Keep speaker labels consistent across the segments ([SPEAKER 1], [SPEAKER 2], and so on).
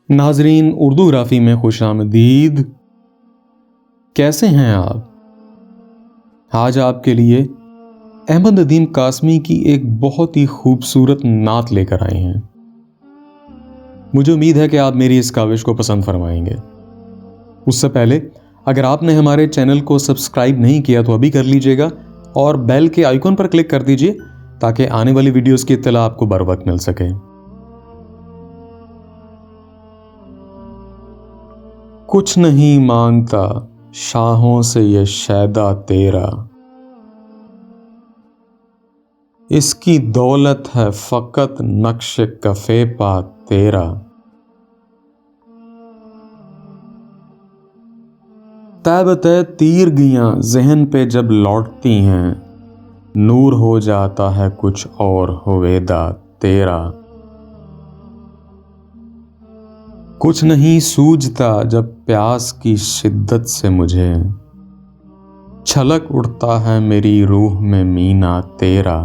[SPEAKER 1] नाजरीन, उर्दू ग्राफी में खुश आमदीद। कैसे हैं आप? आज आपके लिए अहमद नदीम कासमी की एक बहुत ही खूबसूरत नात लेकर आए हैं। मुझे उम्मीद है कि आप मेरी इस काविश को पसंद फरमाएंगे। उससे पहले अगर आपने हमारे चैनल को सब्सक्राइब नहीं किया तो अभी कर लीजिएगा और बेल के आइकॉन पर क्लिक कर दीजिए ताकि आने वाली वीडियोस की इत्तला आपको बर वक्त मिल सके। कुछ नहीं मांगता शाहों से ये शैदा तेरा, इसकी दौलत है फकत नक्श कफे पा तेरा। तैबत तीरगियां जहन पे जब लौटती हैं, नूर हो जाता है कुछ और होवेदा तेरा। कुछ नहीं सूझता जब प्यास की शिद्दत से मुझे, छलक उठता है मेरी रूह में मीना तेरा।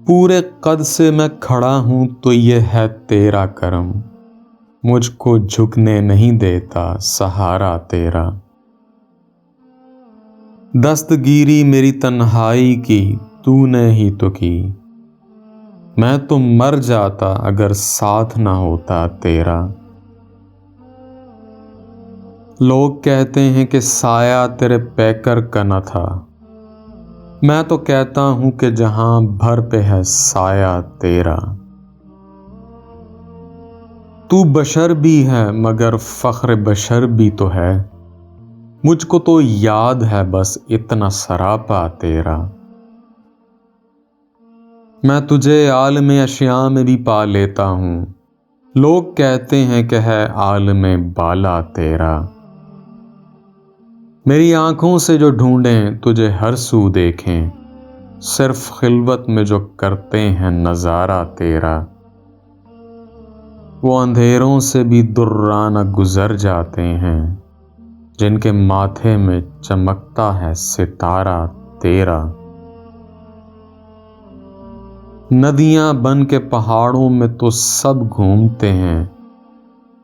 [SPEAKER 1] पूरे कद से मैं खड़ा हूं तो ये है तेरा करम, मुझको झुकने नहीं देता सहारा तेरा। दस्तगीरी मेरी तन्हाई की तूने ही तो की, मैं तो मर जाता अगर साथ ना होता तेरा। लोग कहते हैं कि साया तेरे पैकर का न था, मैं तो कहता हूं कि जहां भर पे है साया तेरा। तू बशर भी है मगर फख्र बशर भी तो है, मुझको तो याद है बस इतना सरापा तेरा। मैं तुझे आलम अशिया में भी पा लेता हूँ, लोग कहते हैं कि है आलम बाला तेरा। मेरी आंखों से जो ढूंढें तुझे हर सू देखें, सिर्फ खिलवत में जो करते हैं नजारा तेरा। वो अंधेरों से भी दुर्राना गुजर जाते हैं, जिनके माथे में चमकता है सितारा तेरा। नदियां बन के पहाड़ों में तो सब घूमते हैं,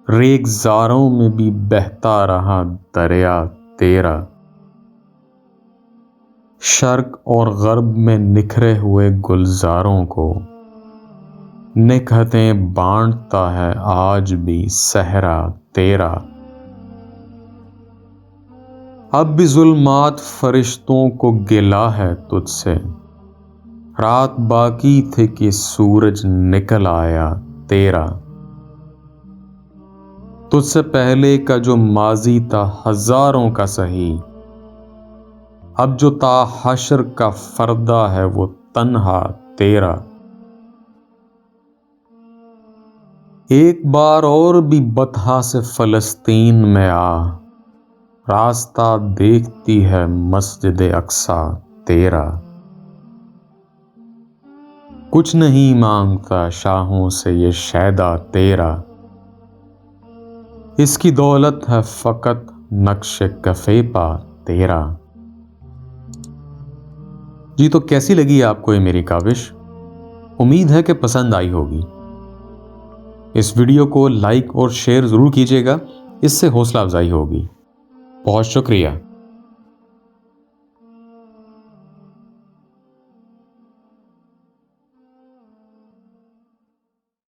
[SPEAKER 1] रेगजारों में भी बहता रहा दरिया तेरा। शर्क और गर्ब में निखरे हुए गुलजारों को निकहतें बांटता है आज भी सहरा तेरा। अब भी जुल्मात फरिश्तों को गिला है तुझसे, रात बाकी थी कि सूरज निकल आया तेरा। तुझसे पहले का जो माजी था हजारों का सही, अब जो ता हश्र का फर्दा है वो तन्हा तेरा। एक बार और भी बतहा से फलस्तीन में आ, रास्ता देखती है मस्जिद अक्सा तेरा। कुछ नहीं मांगता शाहों से ये शैदा तेरा, इसकी दौलत है फकत नक्श कफे पा तेरा। जी तो कैसी लगी आपको ये मेरी काविश? उम्मीद है कि पसंद आई होगी। इस वीडियो को लाइक और शेयर जरूर कीजिएगा, इससे हौसला अफजाई होगी। बहुत शुक्रिया।